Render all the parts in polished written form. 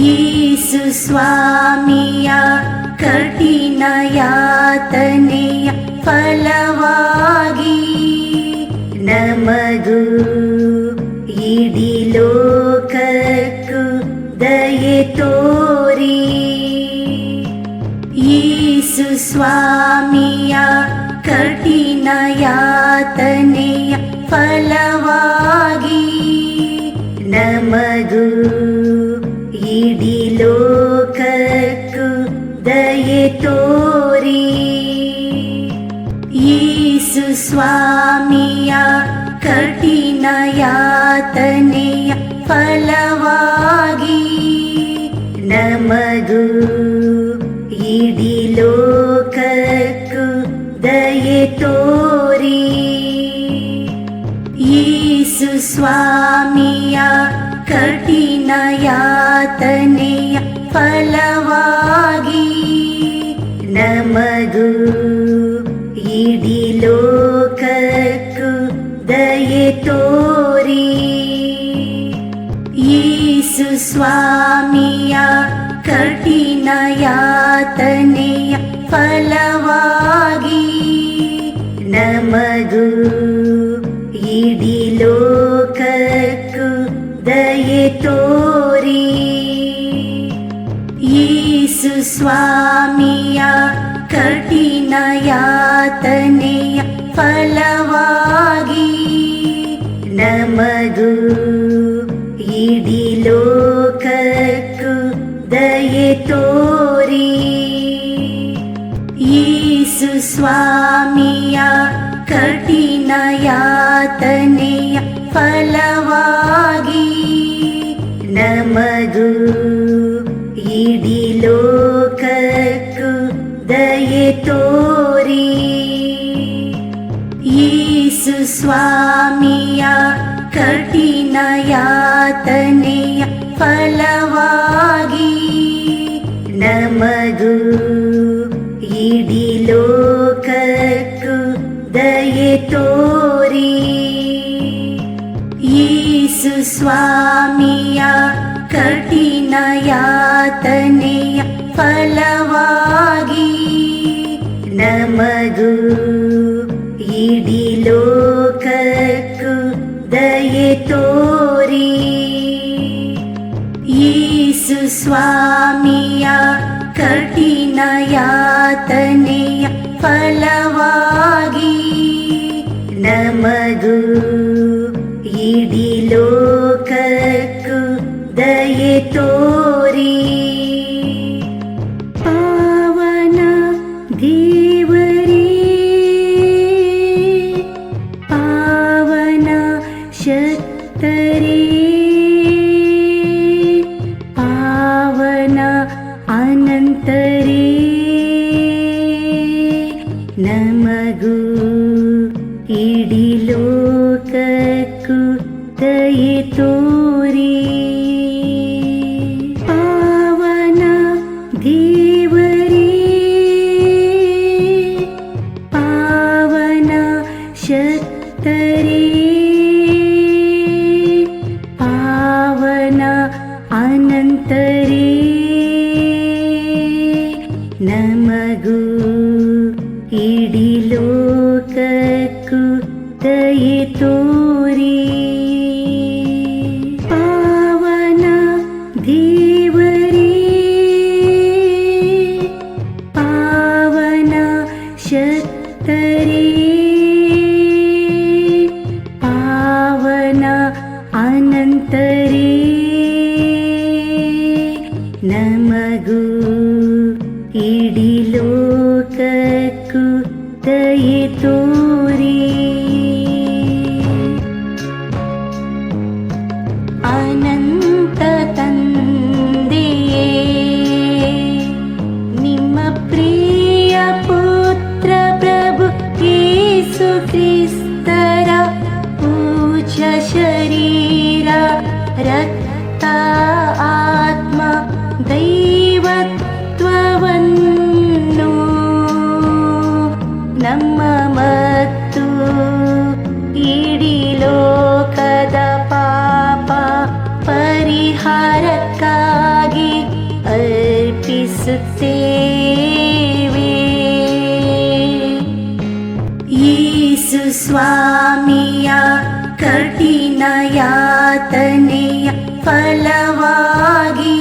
ಯೇಸು ಸ್ವಾಮಿಯ ಕಠಿಣ ಯಾತನೆಯ ಫಲವಾಗಿ ನಮಗೂ ಇಡೀ ಲೋಕಕ್ಕೂ ದಯೆ ತೋರಿ. ಯೇಸು ಸ್ವಾಮಿಯ ಕಠಿಣ ಯಾತನೆಯ ಫಲವಾಗಿ ನಮಗೂ ಇಡೀ ಲೋಕಕ್ಕೂ ದಯೆ ತೋರಿ. ಯೇಸು ಸ್ವಾಮಿಯ ಕಠಿಣ ಯಾತನೆಯ ಫಲವಾಗಿ ನಮಗೂ ಇಡೀ ಲೋಕಕ್ಕೂ ದಯೆ ತೋರಿ. ಯೇಸು ಸ್ವಾಮಿಯ ಕಠಿಣ ಯಾತನೆಯ ಫಲವಾಗಿ ನಮಗೂ ಇಡೀ ಲೋಕಕ್ಕೂ ದಯೆ ತೋರಿ. ಯೇಸು ಸ್ವಾಮಿಯ ಕಠಿಣ ಯಾತನೆಯ ಫಲವಾಗಿ ನಮಗೂ ಇಡೀ ಲೋಕಕ್ಕೂ ದಯೆ ತೋರಿ. ಯೇಸು ಸ್ವಾಮಿಯ ಕಠಿಣ ಯಾತನೆಯ ಫಲವಾಗಿ ನಮಗೂ ಇಡೀ ಲೋಕಕ್ಕೂ ದಯೆ ತೋರಿ. ಯೇಸು ಸ್ವಾಮಿಯ ಕಠಿಣ ಯಾತನೆಯ ಫಲವಾಗಿ ನಮಗೂ ಇಡೀ ಲೋಕಕ್ಕೂ ದಯೆ ತೋರಿ. ಯೇಸು ಸ್ವಾಮಿಯ ಕಠಿಣ ಯಾತನೆಯ ಫಲವಾಗಿ ನಮಗೂ ಇಡೀ ಲೋಕಕ್ಕೂ ದಯೆ ತೋರಿ. ಯೇಸು ಸ್ವಾಮಿಯ ಕಠಿಣ ಯಾತನೆಯ ಫಲವಾಗಿ ನಮಗೂ ಇಡೀ ಲೋಕಕ್ಕೂ ದಯೆ ತೋರಿ. ಯೇಸು ಸ್ವಾಮಿಯ ಕಠಿಣ ಯಾತನೆಯ ಫಲವಾಗಿ ನಮಗೂ ಇಡೀ ಲೋಕಕ್ಕೂ ದಯೆ ತೋರಿ. ಪಾವನ ದೇವರೇ, ಪಾವನ ಶಕ್ತರೇ, ಪಾವನ ಅನಂತರೇ, ನಮಗೂ ಇಡೀ ಲೋಕಕ್ಕೂ ದಯೆ ತೋರಿ. ಪಾವನ ದೇವರೇ, ಪಾವನ ಶಕ್ತರೇ, ಪಾವನ ಅನಂತರೇ, ನಮಗೂ ಇಡೀ ಲೋಕಕ್ಕೂ ದಯೆ ತೋರಿ. ಪಾವನ ದೇವರೇ, ಪಾವನ ಶಕ್ತರೇ, ಪಾವನ ಅನಂತರೇ, ನಮಗೂ ಇಡೀ ಲೋಕಕ್ಕೂ ದಯೆ ತೋರಿ. ಅನಂತ ತಂದೆಯೇ, ನಿಮ್ಮ ಪ್ರಿಯ ಪುತ್ರ ಪ್ರಭು ಯೇಸು ಕ್ರಿಸ್ತರ ಪೂಜ್ಯ ಶರೀರ ರಕ್ತ ಆತ್ಮ ದೈವತ್ವವನ್ನು ನಮ್ಮ ಮತ್ತು ಇಡೀ ಲೋಕದ ಯಾತನೆಯ ಫಲವಾಗಿ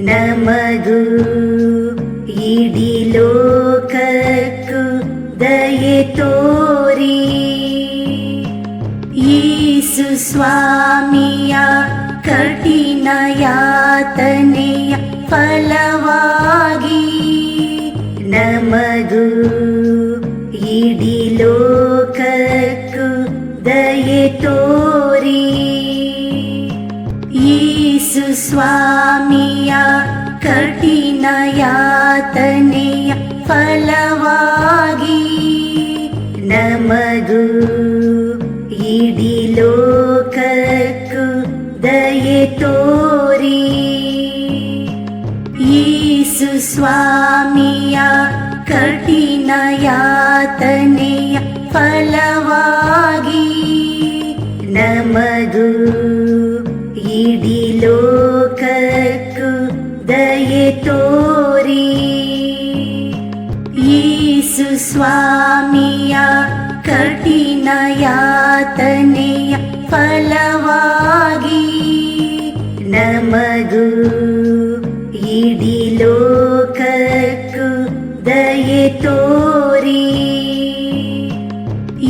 ನಮಗೂ ಇಡೀ ಲೋಕಕ್ಕೂ ದಯೆ ತೋರಿ ಯೇಸು ಸ್ವಾಮಿಯ ಕಠಿಣ ಯಾತನೆಯ ಫಲವಾಗಿ ನಮಗೂ ಇಡೀ ಲೋಕಕ್ಕೂ ದಯೆ ತೋರಿ ಯೇಸು ಸ್ವಾಮಿಯ ಕಠಿಣ ಯಾತನೆಯ ಫಲವಾಗಿ ನಮಗೂ ಇಡೀ ಲೋಕಕ್ಕೂ ದಯೆ ತೋರಿ ಯೇಸು ಸ್ವಾಮಿಯ ಕಠಿಣ ಯಾತನೆಯ ಫಲವಾಗಿ ನಮಗೂ ಇಡೀ ಲೋಕಕ್ಕೂ ದಯೆ ತೋರಿ ಯೇಸು ಸ್ವಾಮಿಯ ಕಠಿಣ ಯಾತನೆಯ ಫಲವಾಗಿ ನಮಗೂ ಇಡೀ ಲೋಕಕ್ಕೂ ದಯೆ ತೋರಿ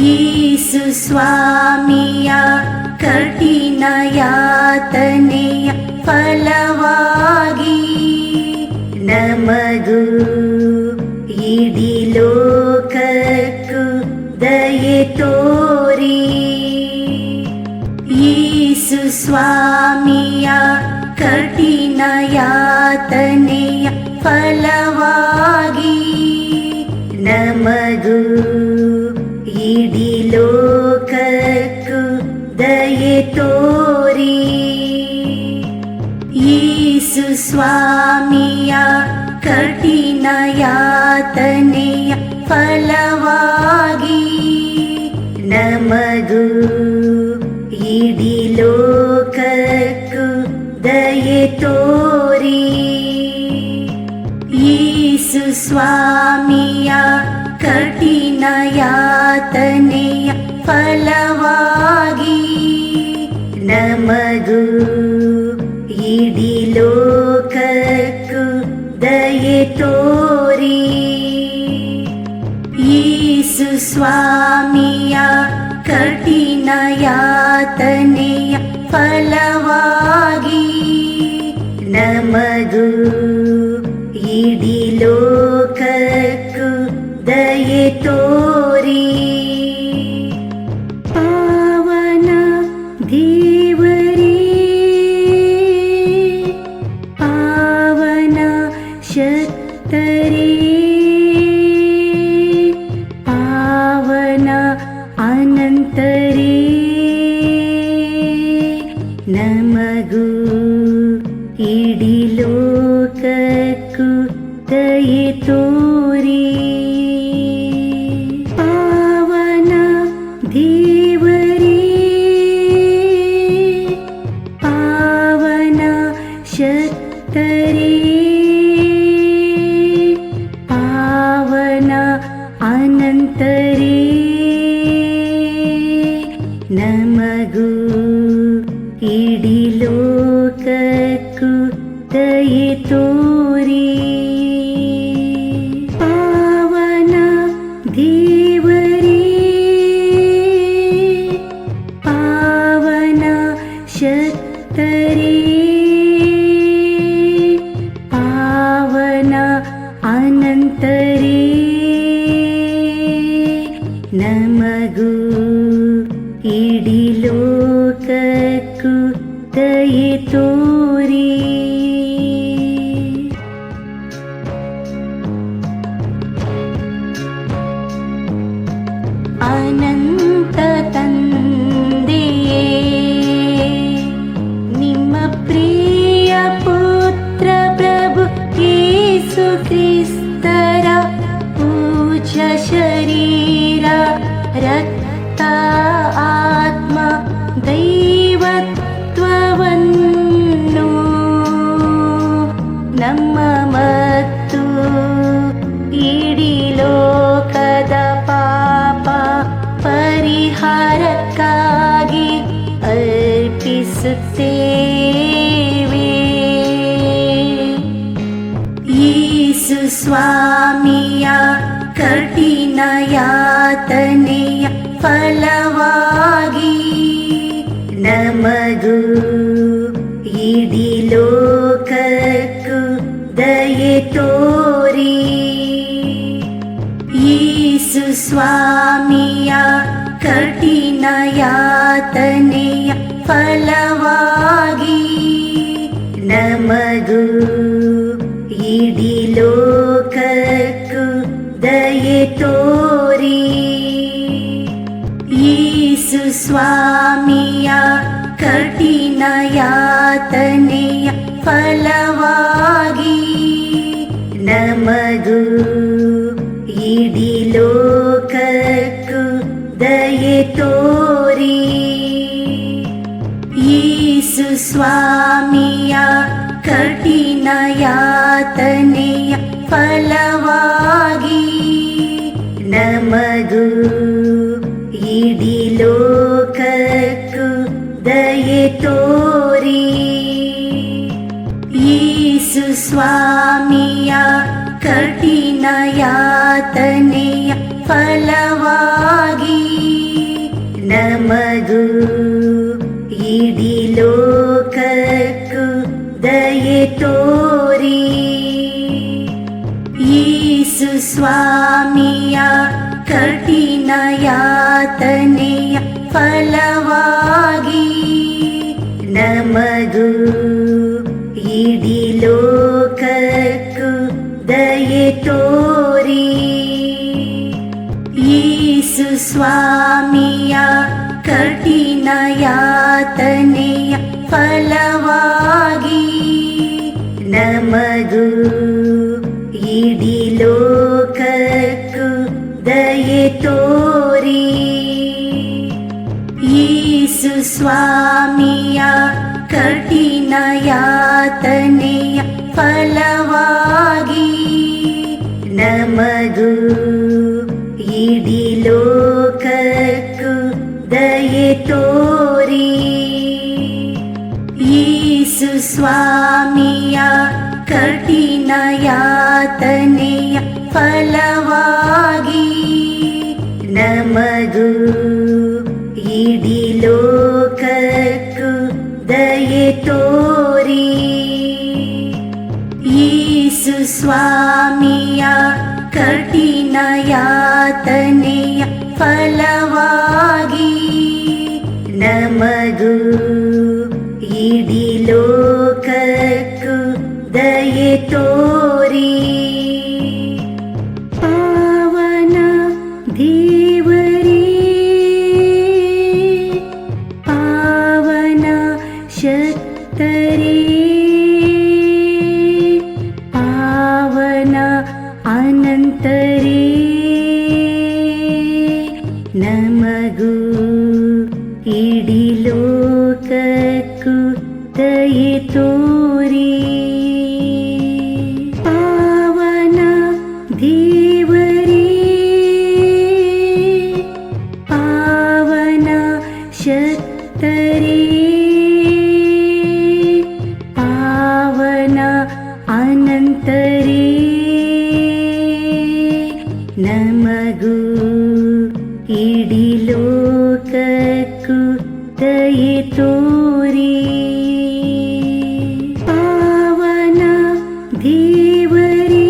ಯೇಸು ಸ್ವಾಮಿಯ ಕಠಿಣ ಯಾತನೆಯ ಫಲವಾಗಿ ನಮಗೂ ಇಡೀ ಲೋಕಕ್ಕೂ ದಯೆ ತೋರಿ ಯೇಸು ಸ್ವಾಮಿಯ ಕಠಿಣ ಯಾತನೆಯ ಫಲವಾಗಿ ನಮಗೂ ಇಡೀ ಲೋಕಕ್ಕೂ ದಯೆ ತೋರಿ ಯೇಸು ಸ್ವಾಮಿಯ ಕಠಿಣ ಯಾತನೆಯ ಫಲವಾಗಿ ನಮಗೂ ಇಡೀ ಲೋಕಕ್ಕೂ ದಯೆ ತೋರಿ ಯೇಸು ಸ್ವಾಮಿಯ ಕಠಿಣ ಯಾತನೆಯ ಫಲವಾಗಿ ನಮಗೂ ಇಡೀ ಲೋಕಕ್ಕೂ ದಯೆ ತೋರಿ ಯೇಸು ಸ್ವಾಮಿಯ ಕಠಿಣ ಯಾತನೆಯ ಫಲವಾಗಿ ನಮಗೂ ಇಡೀ ಲೋಕಕ್ಕೂ ದಯೆ ತೋರಿ ಪಾವನ ದೇವರೇ ಪಾವನ ಶಕ್ತರೇ ಪಾವನ ಅನಂತರೇ ನಮಗೂ ಇಡೀ ಲೋಕಕ್ಕೂ ದಯೆ ತೋರಿ ಪಾವನ ದೇವರೇ ಪಾವನ ಶಕ್ತರೇ ಪಾವನ ಅನಂತರೇ ನಮಗೂ ಇಡೀ ಲೋಕಕ್ಕೂ ದಯೆ ತೋರಿ ಪಾವನ ದೇವರೇ ಪಾವನ ಶಕ್ತರೇ ಪಾವನ ಅನಂತರೇ ನಮಗೂ ಇಡೀ ಲೋಕಕ್ಕೂ ದಯೆ ತೋರಿ ಅನಂತ ತಂದೆಯೇ ನಿಮ್ಮ ಪ್ರಿಯ ಪುತ್ರ ಪ್ರಭು ಯೇಸು ಕ್ರಿಸ್ತರ ಪೂಜ್ಯ ಶರೀರ ರಕ್ತ ಆತ್ಮ ದೈವತ್ವವನ್ನು ನಮ್ಮ ಮತ್ತು ಇಡೀ ಲೋಕದ ಪಾಪ ಪರಿಹಾರಕ್ಕಾಗಿ ಯೇಸು ಸ್ವಾಮಿಯ ಕಠಿಣ ಯಾತನೆಯ ಫಲವಾಗಿ ನಮಗೂ ಇಡೀ ಲೋಕಕ್ಕೂ ದಯೆ ತೋರಿ. ಯೇಸು ಸ್ವಾಮಿಯ ಕಠಿಣ ಯಾತನೆಯ ಫಲವಾಗಿ ನಮಗೂ ಇಡೀ ಲೋಕಕ್ಕೂ ದಯೆ ತೋರಿ. ಯೇಸು ಸ್ವಾಮಿಯ ಕಠಿಣ ಯಾತನೆಯ ಫಲವಾಗಿ ನಮಗೂ ಇಡೀ ಲೋಕಕ್ಕೂ ದಯೆ ತೋರಿ. ಯೇಸು ಸ್ವಾಮಿಯ ಕಠಿಣ ಯಾತನೆಯ ಫಲವಾಗಿ ನಮಗೂ ಇಡೀ ಲೋಕಕ್ಕೂ ದಯೆ ತೋರಿ. ಯೇಸು ಸ್ವಾಮಿಯ ಕಠಿಣ ಯಾತನೆಯ ಫಲವಾಗಿ ನಮಗೂ ಇಡೀ ಲೋಕಕ್ಕೂ ದಯೆ ತೋರಿ. ಯೇಸು ಸ್ವಾಮಿಯ ಕಠಿಣ ಯಾತನೆಯ ಫಲವಾಗಿ ನಮಗೂ ಇಡೀ ಲೋಕಕ್ಕೂ ದಯೆ ತೋರಿ. ಯೇಸು ಸ್ವಾಮಿಯ ಕಠಿಣ ಯಾತನೆಯ ಫಲವಾಗಿ ನಮಗೂ ಇಡೀ ಲೋಕಕ್ಕೂ ದಯೆ ತೋರಿ. ಯೇಸು ಸ್ವಾಮಿಯ ಕಠಿಣ ಯಾತನೆಯ ಫಲವಾಗಿ ನಮಗೂ ಇಡೀ ಲೋಕಕ್ಕೂ ದಯೆ ತೋರಿ. ಯೇಸು ಸ್ವಾಮಿಯ ಕಠಿಣ ಯಾತನೆಯ ಫಲವಾಗಿ ನಮಗೂ ಇಡೀ ಲೋಕಕ್ಕೂ ದಯೆ ತೋರಿ. ಯೇಸು ಸ್ವಾಮಿಯ ಕಠಿಣ ಯಾತನೆಯ ಫಲವಾಗಿ ನಮಗೂ ಇಡೀ ಲೋಕಕ್ಕೂ ದಯೆ ತೋರಿ. ಪಾವನ ದೇವರೇ, ಪಾವನ ಶಕ್ತರೇ, ಪಾವನ ಅನಂತರೇ, ನಮಗೂ ಇಡೀ ಲೋಕಕ್ಕೂ ದಯೆ ತೋರಿ. ಪಾವನ ದೇವರೇ, ಪಾವನ ಶಕ್ತರೇ, ಪಾವನ ಅನಂತರೇ, ನಮಗೂ ಇಡೀ ಲೋಕಕ್ಕೂ ದಯೆ ತೋರಿ. ಪಾವನ ದೇವರೇ,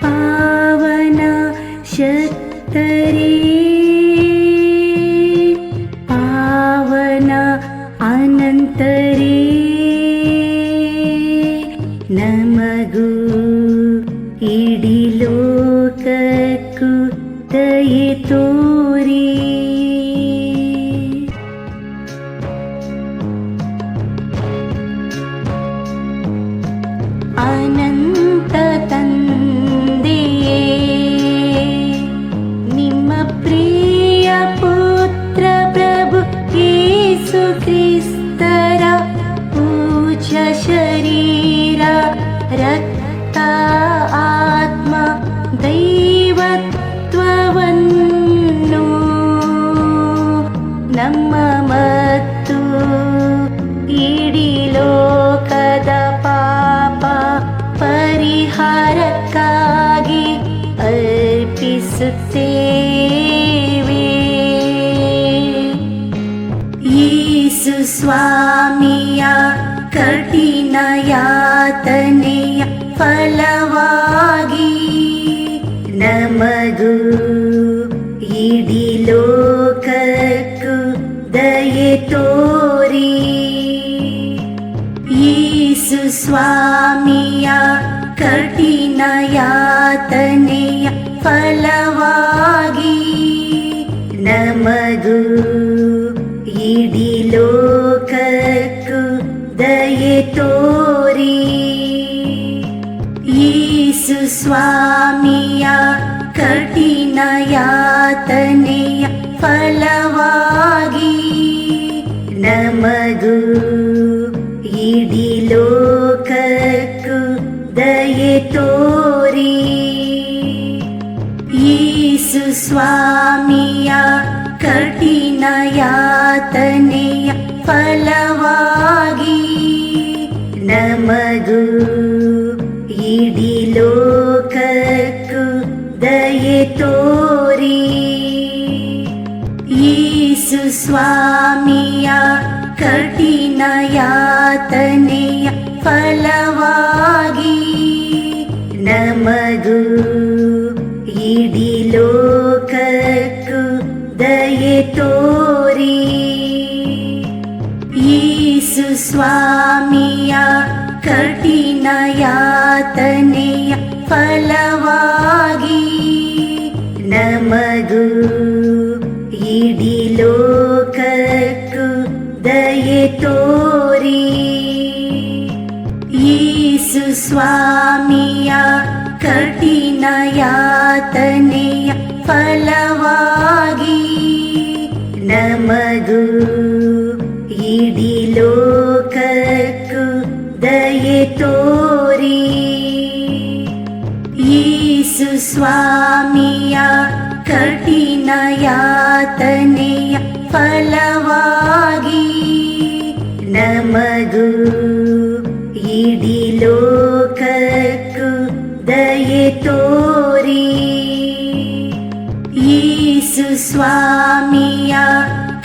ಪಾವನ ಶಕ್ತರೇ, ಪಾವನ ಅನಂತರೇ, ನಮಗೂ ಇಡೀ ಲೋಕಕ್ಕೂ ದಯೆ ತೋರಿ. ಅನಂತ ತಂದೆಯೇ, ನಿಮ್ಮ ಪ್ರಿಯ ಪುತ್ರ ಪ್ರಭು ಯೇಸು ಕ್ರಿಸ್ತರ ಪೂಜ್ಯ ಶರೀರ ರಕ್ತ ಆತ್ಮ ದೈವತ್ವವನ್ನು ನಮ್ಮ ಸ್ವಾಮಿಯ ಕಠಿಣ ಯಾತನೆಯ ಫಲವಾಗಿ ನಮಗೂ ಇಡೀ ಲೋಕಕ್ಕೂ ದಯೆ ತೋರಿ ಯೇಸು ಸ್ವಾಮಿಯ ಕಠಿಣ ಯಾತನೆಯ ಫಲವಾಗಿ ನಮಗೂ ಇಡೀ ಲೋಕಕ್ಕೂ ದಯೆ ತೋರಿ ಯೇಸು ಸ್ವಾಮಿಯ ಕಠಿಣ ಯಾತನೆಯ ಫಲವಾಗಿ ನಮಗೂ ಇಡೀ ಲೋಕಕ್ಕೂ ದಯೆ ತೋರಿ ಯೇಸು ಸ್ವಾಮಿಯ ಕಠಿಣ ಯಾತನೆಯ ಫಲವಾಗಿ ನಮಗೂ ಇಡೀ ಲೋಕಕ್ಕೂ ದಯೆ ತೋರಿ ಯೇಸು ಸ್ವಾಮಿಯ ಕಠಿಣ ಯಾತನೆಯ ಫಲವಾಗಿ ನಮಗೂ ಇಡೀ ಲೋಕಕ್ಕೂ ದಯೆ ತೋರಿ ಯೇಸು ಸ್ವಾಮಿಯ ಕಠಿಣ ಯಾತನೆಯ ಫಲವಾಗಿ ನಮಗೂ ಇಡೀ ಲೋಕಕ್ಕೂ ದಯೆ ತೋರಿ ಯೇಸು ಸ್ವಾಮಿಯ ಕಠಿಣ ಯಾತನೆಯ ಫಲವಾಗಿ ನಮಗೂ ಇಡೀ ಲೋಕಕ್ಕೂ ದಯೆ ತೋರಿ ಯೇಸು ಸ್ವಾಮಿಯ ಕಠಿಣ ಯಾತನೆಯ ಫಲವಾಗಿ ನಮಗೂ ಇಡೀ ಲೋಕಕ್ಕೂ ದಯೆ ತೋರಿ ಯೇಸು ಸ್ವಾಮಿಯ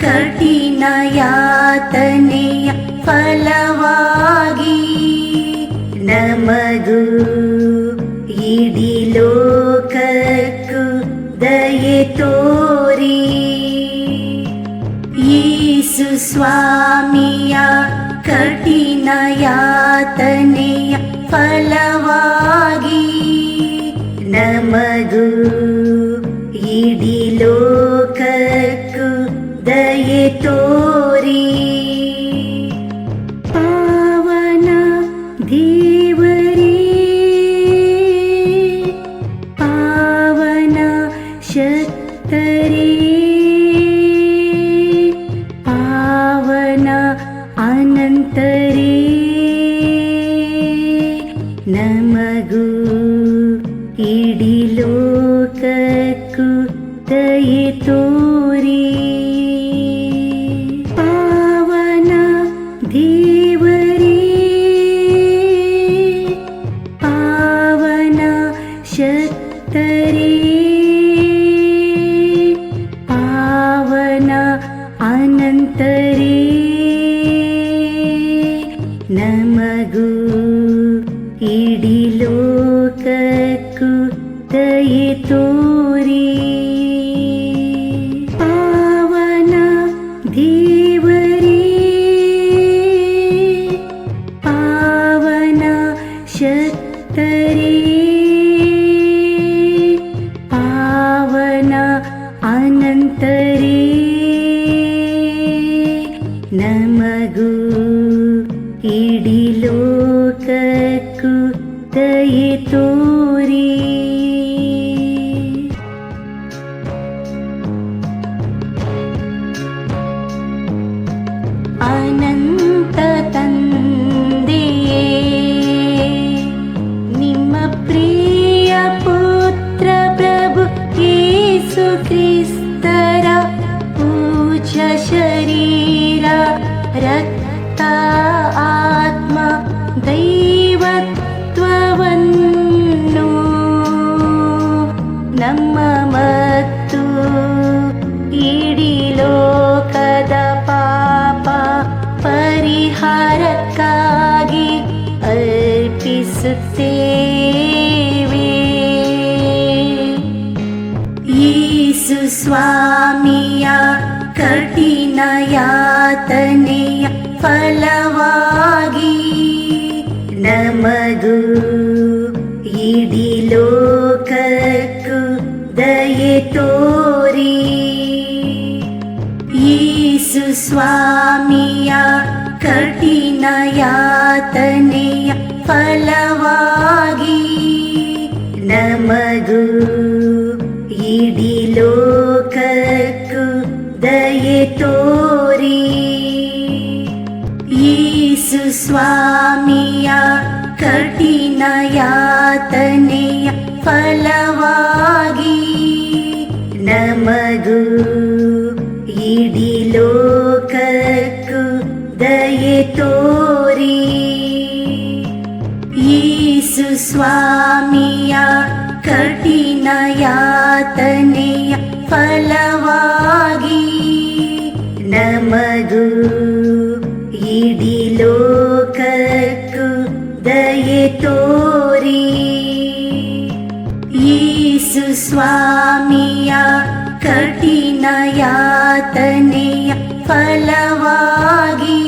ಕಠಿಣ ಯಾತನೆಯ ಫಲವಾಗಿ ನಮಗೂ ಇಡೀ ಲೋಕಕ್ಕೂ ದಯೆ ತೋರಿ ಯೇಸು ಸ್ವಾಮಿಯ ಕಠಿಣ ಯಾತನೆಯ ಫಲವಾಗಿ ನಮಗೂ ಇಡೀ ಲೋಕಕ್ಕೂ ದಯೆ ತೋರಿ ಪಾವನ ದೇವರೇ ಪಾವನ ಶಕ್ತರೇ ಪಾವನ ಅನಂತರೇ ನಮಗೂ ಇಡೀ ಲೋಕಕ್ಕೂ ದಯೆ ತೋರಿ ಪಾವನ ದೇವರೇ ಪಾವನ ಶಕ್ತರೇ ಪಾವನ ಅನಂತರೇ ನಮಗೂ ಇಡೀ ಲೋಕಕ್ಕೂ ದಯೆ ತೋರಿ ಪಾವನ ದೇವರೇ ಪಾವನ ಶಕ್ತರೇ ಪಾವನ ಅನಂತರೇ ನಮಗೂ ಇಡೀ ಲೋಕಕ್ಕೂ ದಯೆ ತೋರಿ ಅನಂತ ತಂದೆಯೇ ನಿಮ್ಮ ಪ್ರಿಯ ಪುತ್ರ ಪ್ರಭು ಯೇಸು ಕ್ರಿಸ್ತರ ಪೂಜ್ಯ ಶರೀರ ರಕ್ತ ಆತ್ಮ ದೈವತ್ವವನ್ನು ನಮ್ಮ ಮತ್ತು ಇಡೀ ಲೋಕದ ಪಾಪ ಸೇವೆ. ಯೇಸು ಸ್ವಾಮಿಯ ಕಠಿಣ ಯಾತನೆಯ ಫಲವಾಗಿ ನಮಗೂ ಇಡೀ ಲೋಕಕ್ಕೂ ದಯೆ ತೋರಿ. ಯೇಸು ಸ್ವಾಮಿಯ ಕಠಿಣ ಯಾತನೆಯ ಫಲವಾಗಿ ನಮಗೂ ಇಡೀ ಲೋಕಕ್ಕೂ ದಯೆ ತೋರಿ. ಯೇಸು ಸ್ವಾಮಿಯ ಕಠಿಣ ಯಾತನೆಯ ಫಲವಾಗಿ ನಮಗೂ ಇಡೀ ಲೋಕಕ್ಕೂ ದಯೆ ತೋರಿ. ಯೇಸು ಸ್ವಾಮಿಯ ಕಠಿಣ ಯಾತನೆಯ ಫಲವಾಗಿ ನಮಗೂ ಇಡೀ ಲೋಕಕ್ಕೂ ದಯೆ ತೋರಿ. ಯೇಸು ಸ್ವಾಮಿಯ ಕಠಿಣ ಯಾತನೆಯ ಫಲವಾಗಿ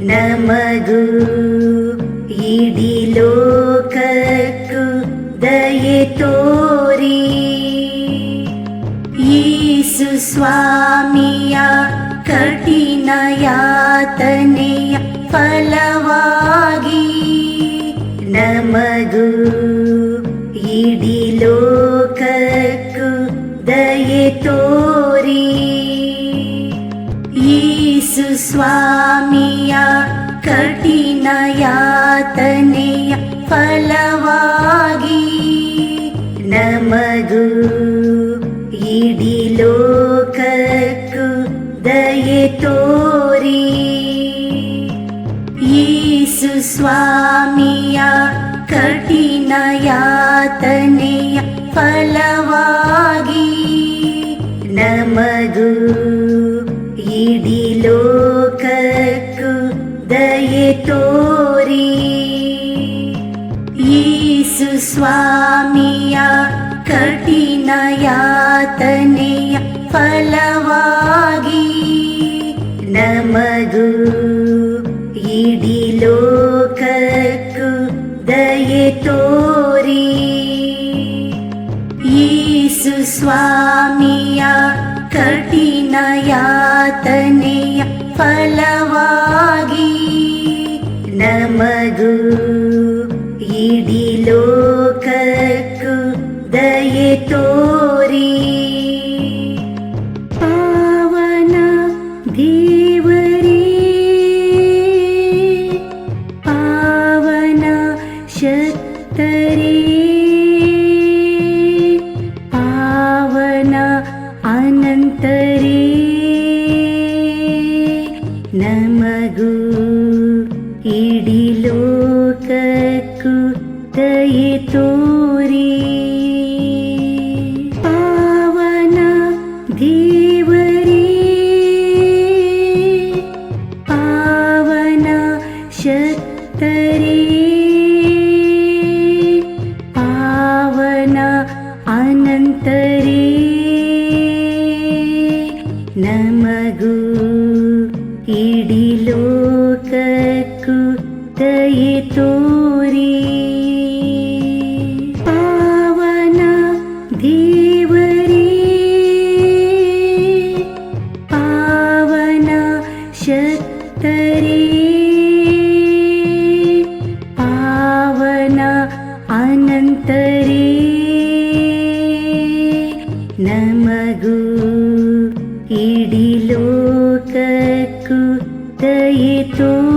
ನಮಗೂ ಇಡೀ ಲೋಕಕ್ಕೂ ದಯೆ ತೋರಿ. ಯೇಸು ಸ್ವಾಮಿಯ ಕಠಿಣ ಯಾತನೆಯ ಫಲವಾಗಿ ನಮಗೂ ಇಡೀ ಲೋಕಕ್ಕೂ ದಯೆ ತೋರಿ. ಯೇಸು ಸ್ವಾಮಿಯ ಕಠಿಣ ಯಾತನೆಯ ಫಲವಾಗಿ ನಮಗೂ ಇಡೀ ಲೋಕಕ್ಕೂ ದಯೆ ತೋರಿ. ಯೇಸು ಸ್ವಾಮಿಯ ಕಠಿಣ ಯಾತನೆಯ ಫಲವಾಗಿ ನಮಗೂ ಇಡೀ ಲೋಕಕ್ಕೂ ದಯೆ ತೋರಿ. ಯೇಸು ಸ್ವಾಮಿಯ ಕಠಿಣ ಯಾತನೆಯ ಫಲವಾಗಿ ನಮಗೂ ಇಡೀ ಲೋಕಕ್ಕೂ ದಯೆ ತೋರಿ. ಯೇಸು ಸ್ವಾಮಿಯ ಕಠಿಣ ಯಾತನೆಯ ಫಲವಾಗಿ ನಮಗೂ ಇಡೀ ಲೋಕಕ್ಕೂ ದಯೆ ತೋರಿ. ಪಾವನ ದೇವರೇ, ಪಾವನ ಶಕ್ತರೇ, ಪಾವನ ಅನಂತರೇ, ನಮಗೂ ಇಡೀ ಲೋಕಕ್ಕೂ ದಯೆ ತೋರಿ. ಪಾವನ ದೇವರೇ, ಪಾವನ ಶಕ್ತರೇ, ಪಾವನ ಅನಂತರೇ, ನಮಗೂ ಇಡೀ ಲೋಕಕ್ಕೂ ದಯೆ ತೋರಿ. ಪಾವನ ದೇವರೇ, ಪಾವನ ಶಕ್ತರೇ, ಪಾವನ ಅನಂತರೇ, ನಮಗೂ ಇಡೀ ಲೋಕಕ್ಕೂ ದಯೆ ತೋರಿ.